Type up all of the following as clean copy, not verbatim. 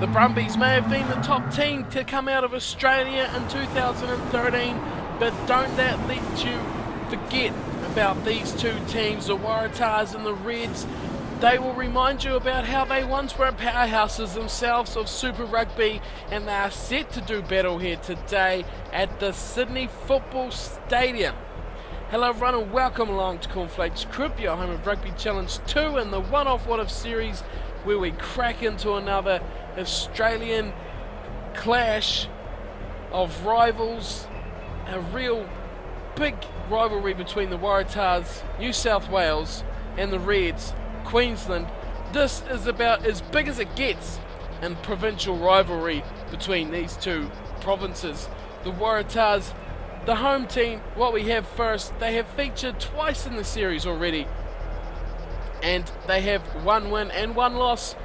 The Brumbies may have been the top team to come out of Australia in 2013, but don't that let you forget about these two teams, the Waratahs and the Reds. They will remind you about how they once were powerhouses themselves of Super Rugby, and they are set to do battle here today at the Sydney Football Stadium. Hello everyone and welcome along to Cornflakes Crib, your home of Rugby Challenge 2 and the one-off what-if series where we crack into another Australian clash of rivals, a real big rivalry between the Waratahs, New South Wales, and the Reds, Queensland. This is about as big as it gets in provincial rivalry between these two provinces. The Waratahs, the home team, what we have first, they have featured twice in the series already, and they have one win and one loss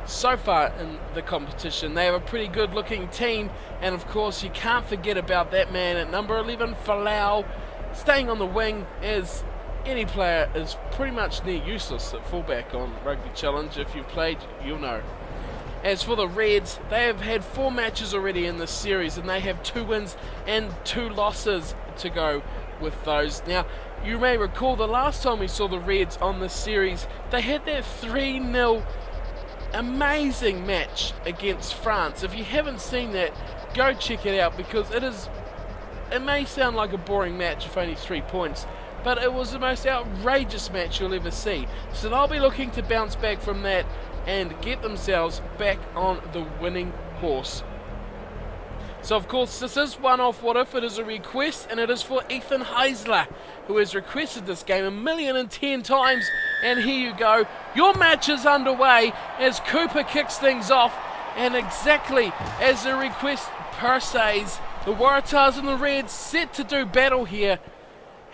so far in the competition. They have a pretty good looking team, and of course you can't forget about that man at number 11, Falau, staying on the wing, as any player is pretty much near useless at fullback on Rugby Challenge. If you've played, you'll know. As for the Reds, they have had 4 matches already in this series, and they have 2 wins and 2 losses to go with those. Now, you may recall the last time we saw the Reds on this series, they had that 3-0 amazing match against France. If you haven't seen that, go check it out, because it may sound like a boring match with only 3 points, but it was the most outrageous match you'll ever see. So they'll be looking to bounce back from that and get themselves back on the winning horse. So of course this is one-off what if. It is a request, and it is for Ethan Heisler, who has requested this game 1,010,000 times, and here you go. Your match is underway as Cooper kicks things off, and exactly as the request per says, the Waratahs and the Reds set to do battle here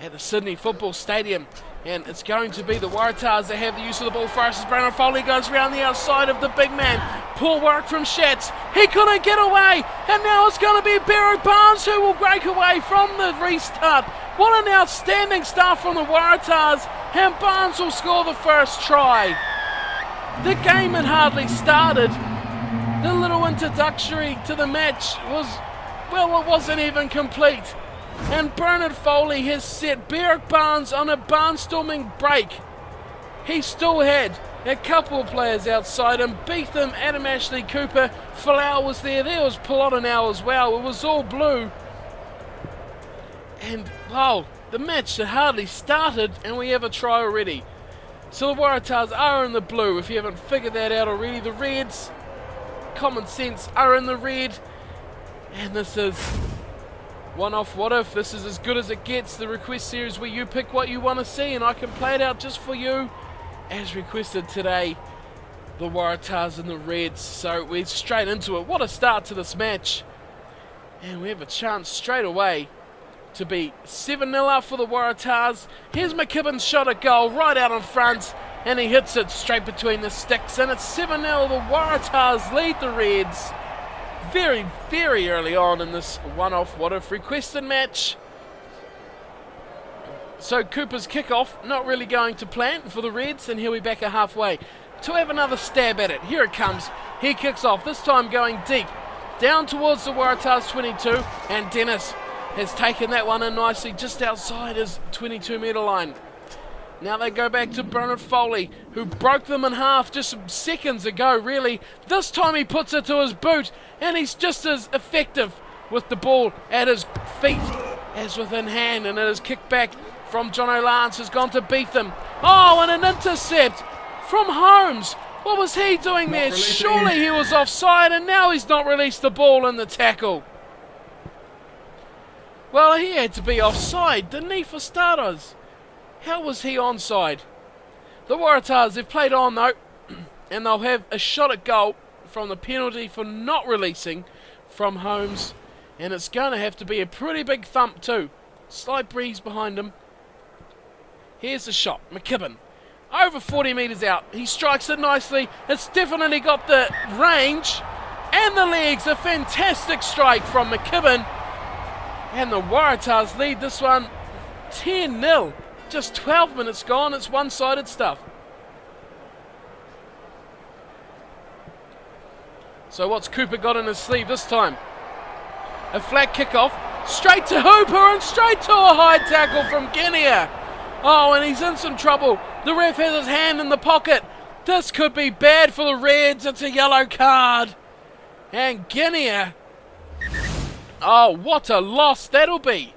at the Sydney Football Stadium. And it's going to be the Waratahs that have the use of the ball first as Brandon Foley goes around the outside of the big man. Poor work from Schatz. He couldn't get away. And now it's going to be Barrett Barnes who will break away from the restart. What an outstanding start from the Waratahs. And Barnes will score the first try. The game had hardly started. The little introductory to the match was, well, it wasn't even complete. And Bernard Foley has set Barrett Barnes on a barnstorming break. He still had a couple of players outside him, beat them. Adam Ashley Cooper, Falau was there was Polonenau as well. It was all blue. And wow, the match had hardly started and we have a try already. So the Waratahs are in the blue, if you haven't figured that out already. The Reds, common sense, are in the red. And this is one-off what if. This is as good as it gets, the request series where you pick what you want to see and I can play it out just for you as requested today. The Waratahs and the Reds. So we're straight into it. What a start to this match, and we have a chance straight away to be 7-0 up for the Waratahs. Here's McKibben's shot at goal right out in front, and he hits it straight between the sticks, and it's 7-0. The Waratahs lead the Reds very, very early on in this one-off what-if requested match. So Cooper's kickoff not really going to plan for the Reds, and he'll be back at halfway to have another stab at it. Here it comes. He kicks off, this time going deep, down towards the Waratahs 22, and Dennis has taken that one in nicely just outside his 22-metre line. Now they go back to Bernard Foley, who broke them in half just some seconds ago, really. This time he puts it to his boot, and he's just as effective with the ball at his feet as within hand, and it is kicked back from Jono Lance, who's gone to beat them. Oh, and an intercept from Holmes. What was he doing there? Surely he was offside, and now he's not released the ball in the tackle. Well, he had to be offside, didn't he, for starters? How was he onside? The Waratahs, they've played on though, and they'll have a shot at goal from the penalty for not releasing from Holmes, and it's going to have to be a pretty big thump too. Slight breeze behind him. Here's the shot. McKibben, over 40 metres out. He strikes it nicely. It's definitely got the range and the legs. A fantastic strike from McKibben, and the Waratahs lead this one 10-0. Just 12 minutes gone, it's one-sided stuff. So what's Cooper got in his sleeve this time? A flat kickoff, straight to Hooper and straight to a high tackle from Guinea. Oh, and he's in some trouble. The ref has his hand in the pocket. This could be bad for the Reds. It's a yellow card. And Guinea. Oh, what a loss that'll be.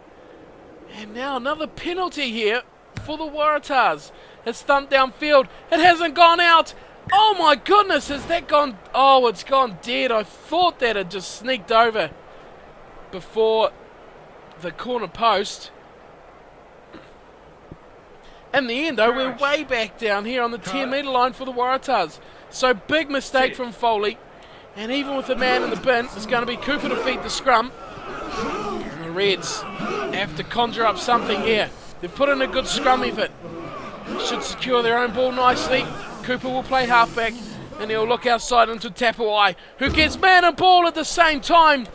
And now another penalty here for the Waratahs. It's thumped downfield. It hasn't gone out. Oh my goodness, has that gone? Oh, it's gone dead. I thought that had just sneaked over before the corner post. In the end, though, we're way back down here on the 10-metre line for the Waratahs. So big mistake from Foley. And even with the man in the bin, it's going to be Cooper to feed the scrum. And the Reds have to conjure up something here. They've put in a good scrum effort. Should secure their own ball nicely. Cooper will play halfback. And he'll look outside into Tapawai, who gets man and ball at the same time.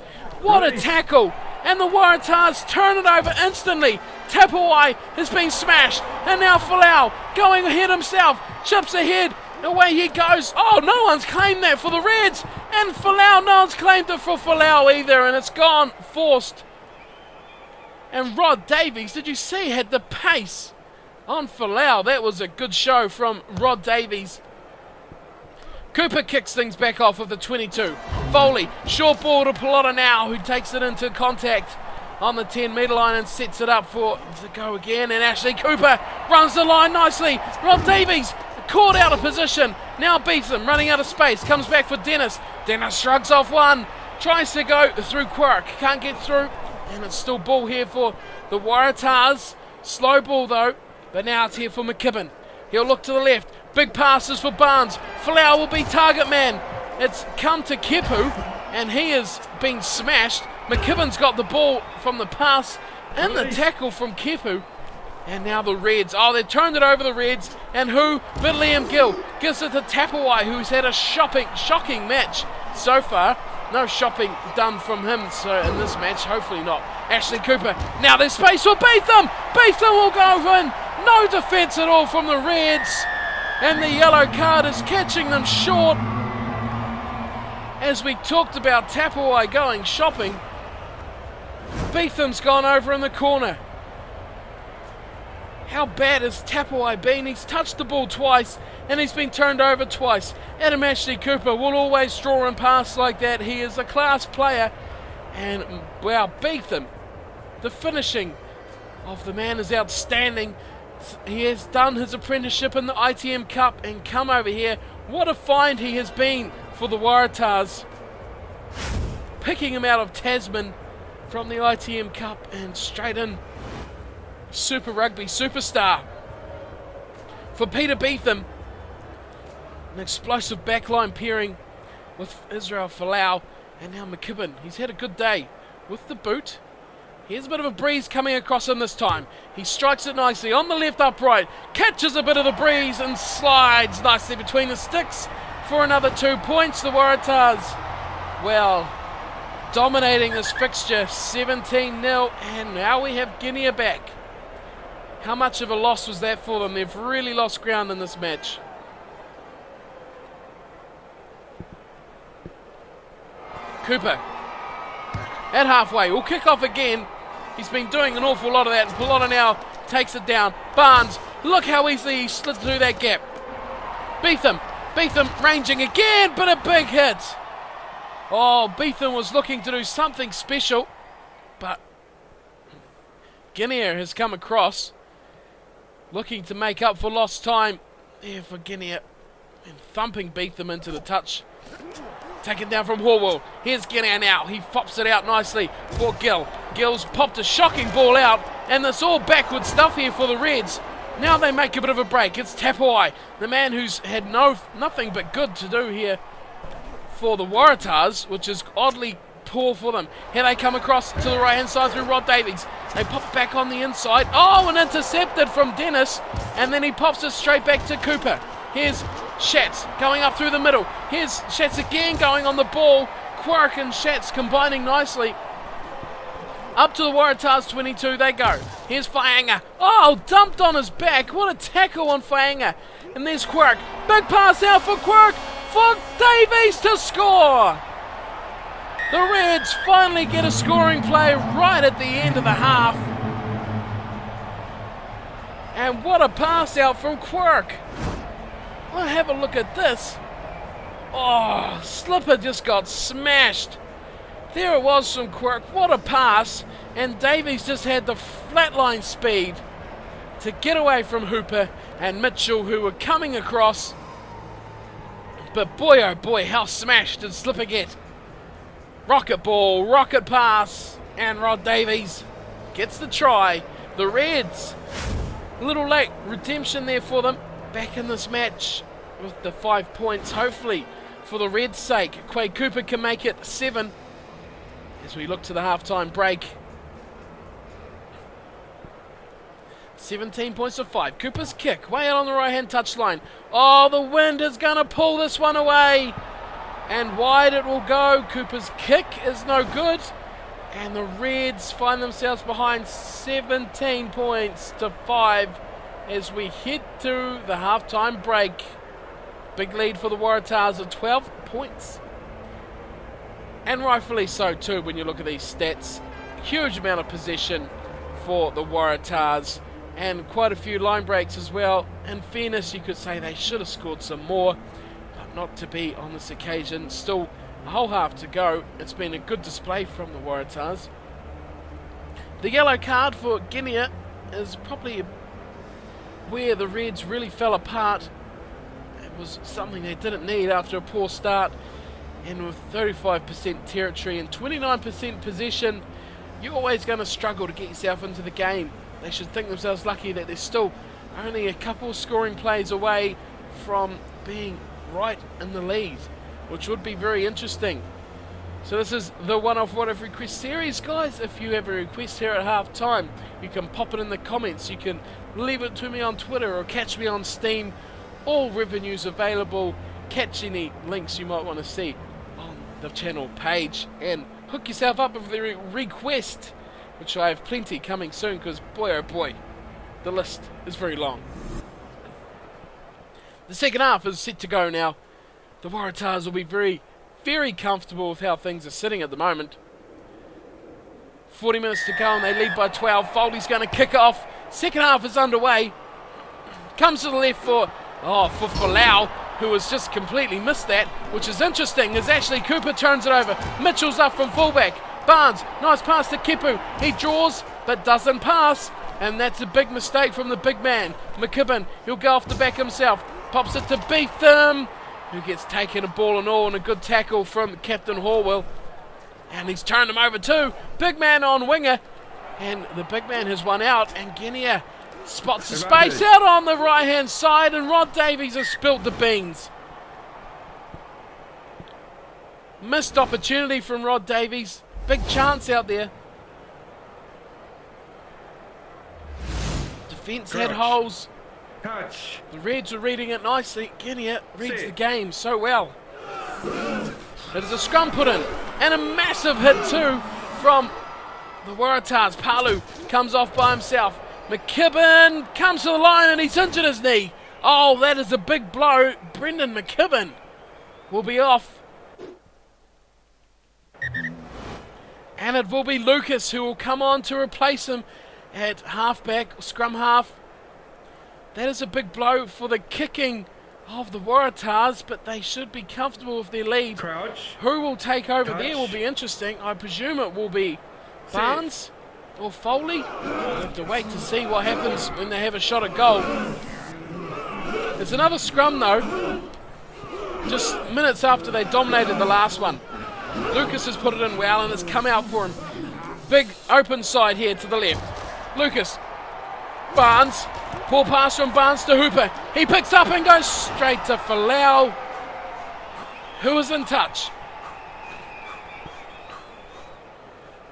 What a tackle. And the Waratahs turn it over instantly. Tapawai has been smashed. And now Folau going ahead himself. Chips ahead. Away he goes. Oh, no one's claimed that for the Reds. And Folau, no one's claimed it for Folau either. And it's gone forced. And Rod Davies, did you see, had the pace on Folau. That was a good show from Rod Davies. Cooper kicks things back off with the 22. Foley, short ball to Pelota now, who takes it into contact on the 10-metre line and sets it up for the go again. And Ashley Cooper runs the line nicely. Rod Davies caught out of position. Now beats him, running out of space. Comes back for Dennis. Dennis shrugs off one. Tries to go through Quirk. Can't get through. And it's still ball here for the Waratahs. Slow ball though. But now it's here for McKibben. He'll look to the left. Big passes for Barnes. Folau will be target man. It's come to Kepu, and he has been smashed. McKibben's got the ball from the pass and the tackle from Kepu. And now the Reds. Oh, they've turned it over, the Reds. And who? But Liam Gill gives it to Tapawai, who's had a shocking match so far. No shopping done from him so in this match, hopefully not. Ashley Cooper. Now there's space for Beetham. Beetham will go in. No defence at all from the Reds. And the yellow card is catching them short. As we talked about Tapawai going shopping, Beetham's gone over in the corner. How bad has Tapawai been? He's touched the ball twice and he's been turned over twice. Adam Ashley Cooper will always draw and pass like that. He is a class player. And wow, Beetham, the finishing of the man is outstanding. He has done his apprenticeship in the ITM Cup and come over here. What a find he has been for the Waratahs. Picking him out of Tasman from the ITM Cup and straight in. Super Rugby superstar. For Peter Beetham, an explosive backline pairing with Israel Folau and now McKibben. He's had a good day with the boot. Here's a bit of a breeze coming across him this time. He strikes it nicely on the left upright, catches a bit of the breeze and slides nicely between the sticks for another 2 points. The Waratahs, well, dominating this fixture, 17-0, and now we have Guinea back. How much of a loss was that for them? They've really lost ground in this match. Cooper at halfway will kick off again. He's been doing an awful lot of that, and Pelota now takes it down. Barnes, look how easily he slid through that gap. Beetham ranging again, but a big hit. Oh, Beetham was looking to do something special, but Guinea has come across, looking to make up for lost time here for Guinea, and thumping Beetham into the touch. Taken down from Horwell. Here's Guinea now. He pops it out nicely for Gill. Gill's popped a shocking ball out, and it's all backward stuff here for the Reds. Now they make a bit of a break. It's Tapawai, the man who's had nothing but good to do here for the Waratahs, which is oddly poor for them. Here they come across to the right-hand side through Rod Davies. They pop back on the inside. Oh, and intercepted from Dennis, and then he pops it straight back to Cooper. Here's Schatz going up through the middle. Here's Schatz again going on the ball. Quirk and Schatz combining nicely. Up to the Waratahs 22 they go. Here's Faianga. Oh, dumped on his back. What a tackle on Faianga. And there's Quirk. Big pass out for Quirk. For Davies to score. The Reds finally get a scoring play right at the end of the half. And what a pass out from Quirk. Well, have a look at this. Oh, Slipper just got smashed. There it was from Quirk. What a pass. And Davies just had the flatline speed to get away from Hooper and Mitchell, who were coming across. But boy, oh boy, how smashed did Slipper get. Rocket ball, rocket pass, and Rod Davies gets the try. The Reds, a little late redemption there for them. Back in this match with the 5 points, hopefully for the Reds' sake. Quade Cooper can make it 7 as we look to the halftime break. 17 points to 5. Cooper's kick way out on the right-hand touchline. Oh, the wind is going to pull this one away. And wide it will go. Cooper's kick is no good. And the Reds find themselves behind 17 points to 5 as we head to the halftime break. Big lead for the Waratahs of 12 points. And rightfully so too when you look at these stats. Huge amount of possession for the Waratahs. And quite a few line breaks as well. In fairness, you could say they should have scored some more, but not to be on this occasion. Still a whole half to go. It's been a good display from the Waratahs. The yellow card for Guinea is probably where the Reds really fell apart. It was something they didn't need after a poor start. And with 35% territory and 29% possession, you're always going to struggle to get yourself into the game. They should think themselves lucky that they're still only a couple scoring plays away from being right in the lead, which would be very interesting. So this is the one-off what-if request series, guys. If you have a request here at half time, you can pop it in the comments. You can leave it to me on Twitter or catch me on Steam. All revenues available. Catch any links you might want to see on the channel page and hook yourself up with the request, which I have plenty coming soon because boy oh boy, the list is very long. The second half is set to go now. The Waratahs will be very, very comfortable with how things are sitting at the moment. 40 minutes to go and they lead by 12. Foley's going to kick it off. Second half is underway. Comes to the left for Folau, who has just completely missed that, which is interesting as Ashley Cooper turns it over. Mitchell's up from fullback. Barnes, nice pass to Kepu. He draws but doesn't pass, and that's a big mistake from the big man. McKibben, he'll go off the back himself. Pops it to Beetham, who gets taken a ball and all, and a good tackle from Captain Horwell. And he's turned him over too. Big man on winger, and the big man has won out, and Guinea spots the space out on the right-hand side, and Rod Davies has spilt the beans. Missed opportunity from Rod Davies. Big chance out there. Defence had holes. Touch. The Reds were reading it nicely. Guinea reads the game so well. There's a scrum put in, and a massive hit too from the Waratahs. Palu comes off by himself. McKibben comes to the line and he's injured his knee. Oh, that is a big blow. Brendan McKibben will be off. And it will be Lucas who will come on to replace him at halfback, scrum half. That is a big blow for the kicking of the Waratahs, but they should be comfortable with their lead. Crouch. Who will take over Touch. there will be interesting. I presume it will be Barnes or Foley. We'll have to wait to see what happens when they have a shot at goal. It's another scrum though, just minutes after they dominated the last one. Lucas has put it in well and it's come out for him. Big open side here to the left. Lucas. Barnes. Poor pass from Barnes to Hooper. He picks up and goes straight to Folau, who is in touch.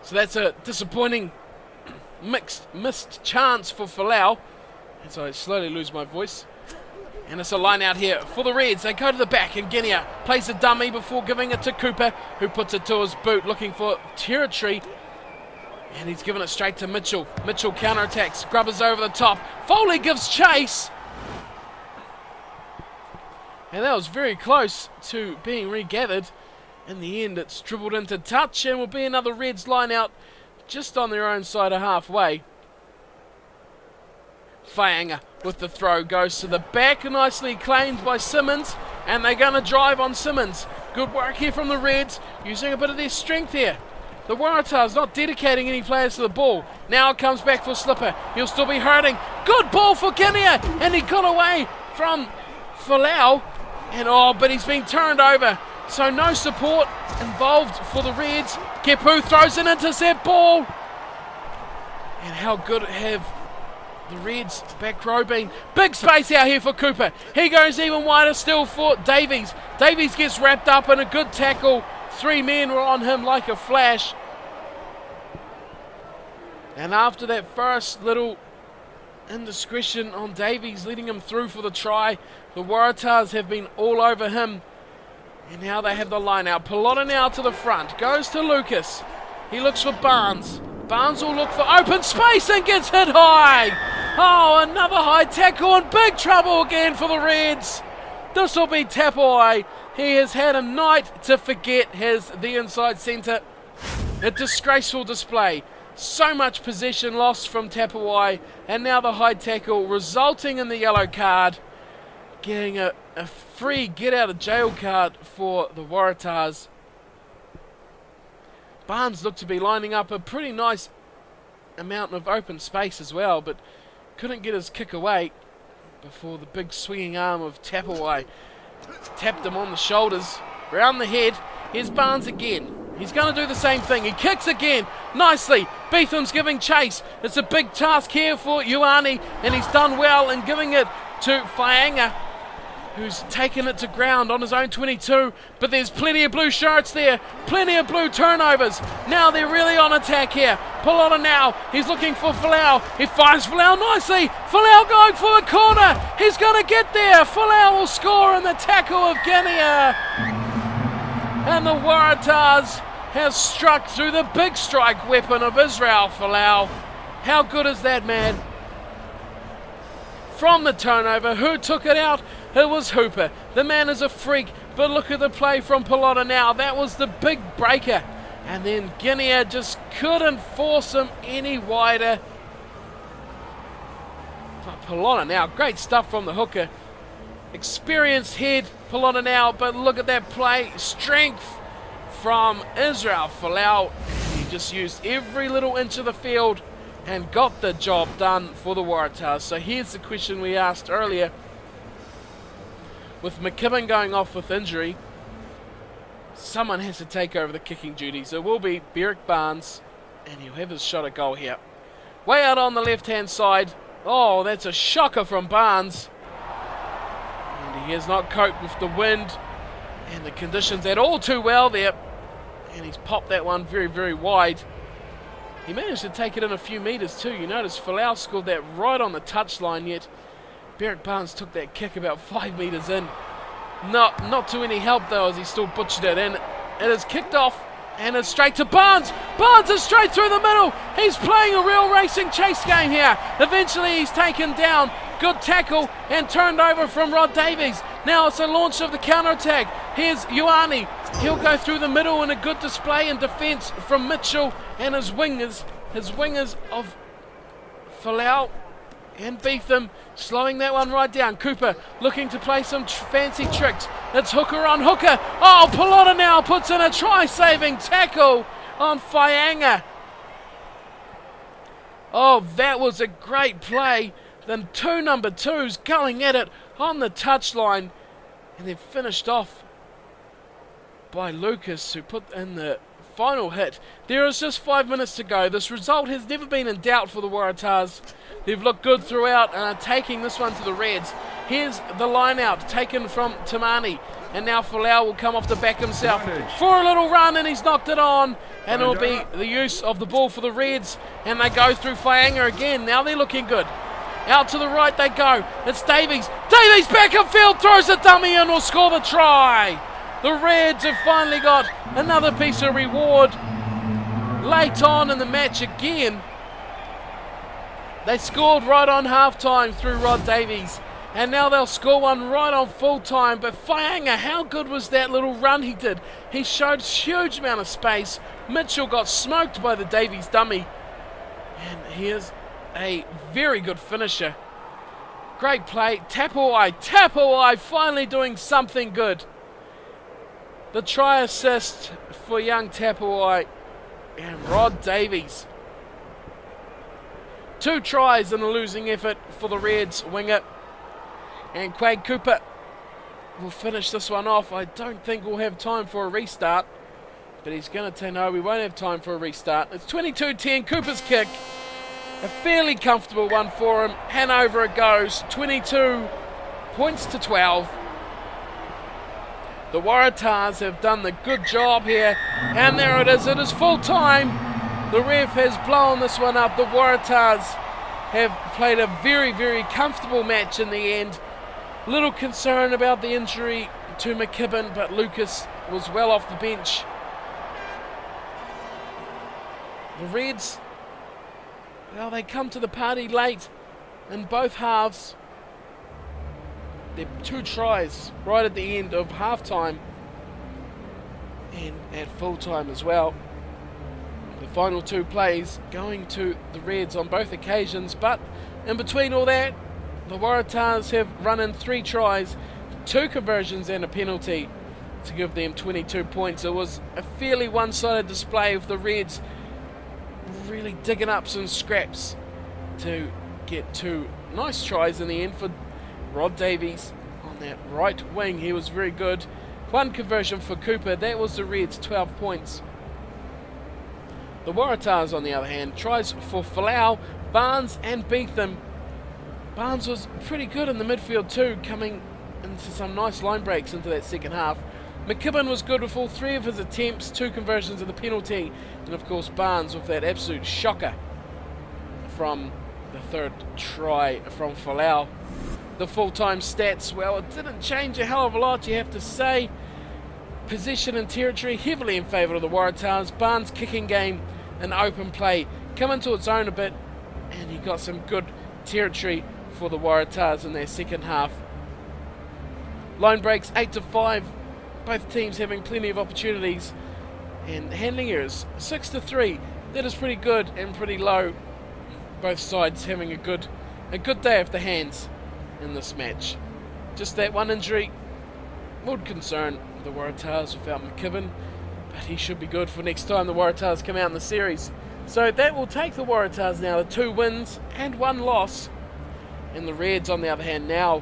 So that's a disappointing missed chance for Folau. And so I slowly lose my voice. And it's a line out here for the Reds. They go to the back and Guinea plays a dummy before giving it to Cooper, who puts it to his boot looking for territory. And he's given it straight to Mitchell. Mitchell counterattacks, grubbers over the top. Foley gives chase. And that was very close to being regathered. In the end, it's dribbled into touch and will be another Reds line out just on their own side of halfway. Whainga with the throw goes to the back, nicely claimed by Simmons, and they're going to drive on Simmons. Good work here from the Reds, using a bit of their strength here. The Waratahs not dedicating any players to the ball. Now it comes back for Slipper. He'll still be hurting. Good ball for Guinea, and he got away from Folau. But he's been turned over. So no support involved for the Reds. Kepu throws an intercept ball. And how good have the Reds back row been. Big space out here for Cooper. He goes even wider still for Davies. Davies gets wrapped up in a good tackle. 3 men were on him like a flash. And after that first little indiscretion on Davies, leading him through for the try, the Waratahs have been all over him. And now they have the line out. Pelota now to the front. Goes to Lucas. He looks for Barnes. Barnes will look for open space and gets hit high. Oh, another high tackle and big trouble again for the Reds. This will be Tapuai. He has had a night to forget the inside centre. A disgraceful display. So much possession lost from Tapuai, and now the high tackle resulting in the yellow card. Getting a free get out of jail card for the Waratahs. Barnes looked to be lining up a pretty nice amount of open space as well, but couldn't get his kick away before the big swinging arm of Tapuai tapped him on the shoulders, round the head. Here's Barnes again. He's going to do the same thing. He kicks again, nicely. Beetham's giving chase. It's a big task here for Ioane, and he's done well in giving it to Whainga, who's taken it to ground on his own 22. But there's plenty of blue shirts there, plenty of blue turnovers. Now they're really on attack here. Pelota now, he's looking for Folau. He finds Folau nicely. Folau going for the corner. He's going to get there. Folau will score in the tackle of Guinea. And the Waratahs has struck through the big strike weapon of Israel Folau. How good is that, man? From the turnover, who took it out? It was Hooper. The man is a freak, but look at the play from Pelota now. That was the big breaker. And then Guinea just couldn't force him any wider. But Pelota now, great stuff from the hooker. Experienced head, Pelota now, but look at that play. Strength from Israel Folau. He just used every little inch of the field and got the job done for the Waratahs. So here's the question we asked earlier. With McKibben going off with injury, someone has to take over the kicking duties. It will be Beric Barnes, and he'll have his shot at goal here. Way out on the left-hand side. Oh, that's a shocker from Barnes. And he has not coped with the wind and the conditions at all too well there. And he's popped that one very, very wide. He managed to take it in a few metres too. You notice Folau scored that right on the touchline, yet Beric Barnes took that kick about 5 metres in. Not to any help though, as he still butchered it. And it is kicked off and it's straight to Barnes. Barnes is straight through the middle. He's playing a real racing chase game here. Eventually he's taken down. Good tackle and turned over from Rod Davies. Now it's a launch of the counter-attack. Here's Ioane. He'll go through the middle in a good display in defence from Mitchell and his wingers. His wingers of Folau and Beetham, slowing that one right down. Cooper looking to play some fancy tricks. It's hooker on hooker. Oh, Pelota now puts in a try-saving tackle on Whainga. Oh, that was a great play. Then 2 number 2s going at it on the touchline. And then finished off by Lucas, who put in the final hit. There is just 5 minutes to go. This result has never been in doubt for the Waratahs. They've looked good throughout and are taking this one to the Reds. Here's the line out taken from Tamani. And now Folau will come off the back himself for a little run, and he's knocked it on. And it'll be the use of the ball for the Reds. And they go through Whainga again. Now they're looking good. Out to the right they go. It's Davies. Davies back in field, throws a dummy and will score the try. The Reds have finally got another piece of reward. Late on in the match again. They scored right on half-time through Rod Davies. And now they'll score one right on full time. But Whainga, how good was that little run he did? He showed huge amount of space. Mitchell got smoked by the Davies dummy. And here's a very good finisher. Great play. Tapawai finally doing something good. The try assist for young Tapawai and Rod Davies. 2 tries in a losing effort for the Reds winger. And Quade Cooper will finish this one off. I don't think we'll have time for a restart. But he's going to no, we won't have time for a restart. It's 22-10, Cooper's kick. A fairly comfortable one for him. Hanover it goes, 22 points to 12. The Waratahs have done the good job here. And there it is full time. The ref has blown this one up. The Waratahs have played a very, very comfortable match in the end. Little concern about the injury to McKibben, but Lucas was well off the bench. The Reds, well, they come to the party late in both halves. They're 2 tries right at the end of half-time and at full-time as well. The final 2 plays going to the Reds on both occasions, but in between all that, the Waratahs have run in 3 tries, 2 conversions and a penalty to give them 22 points. It was a fairly one-sided display of the Reds really digging up some scraps to get 2 nice tries in the end for Rod Davies on that right wing. He was very good. 1 conversion for Cooper. That was the Reds' 12 points. The Waratahs, on the other hand, tries for Folau, Barnes and Beetham. Barnes was pretty good in the midfield too, coming into some nice line breaks into that second half. McKibben was good with all 3 of his attempts, 2 conversions and the penalty, and of course Barnes with that absolute shocker from the 3rd try from Folau. The full-time stats, well, it didn't change a hell of a lot, you have to say. Possession and territory heavily in favour of the Waratahs. Barnes' kicking game and open play come into its own a bit, and he got some good territory for the Waratahs in their second half. Line breaks 8-5, both teams having plenty of opportunities, and handling errors 6-3. That is pretty good and pretty low. Both sides having a good day off the hands in this match. Just that one injury would concern the Waratahs without McKibben, but he should be good for next time the Waratahs come out in the series. So that will take the Waratahs now to 2 wins and 1 loss. And the Reds, on the other hand, now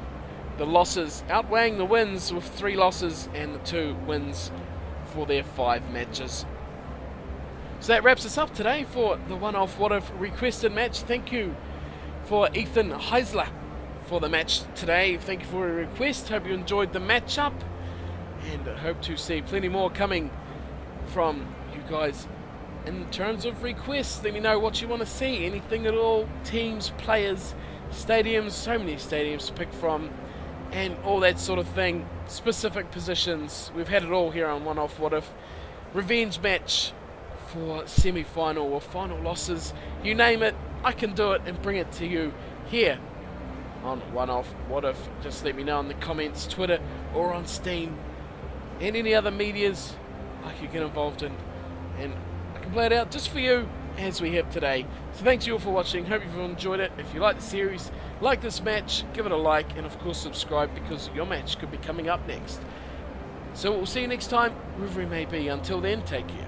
the losses outweighing the wins with 3 losses and the 2 wins for their 5 matches. So that wraps us up today for the one-off What If requested match. Thank you for Ethan Heisler for the match today. Thank you for your request. Hope you enjoyed the matchup, and I hope to see plenty more coming from you guys in terms of requests. Let me know what you want to see, anything at all, teams, players, stadiums, so many stadiums to pick from, and all that sort of thing, specific positions. We've had it all here on One Off What If. Revenge match for semi-final or final losses, you name it, I can do it and bring it to you here on One Off What If. Just let me know in the comments, Twitter or on Steam, and any other medias I could get involved in, and I can play it out just for you as we have today. So thanks you all for watching. Hope you've enjoyed it. If you like the series, like this match, give it a like, and of course subscribe, because your match could be coming up next. So we'll see you next time, wherever it may be. Until then, take care.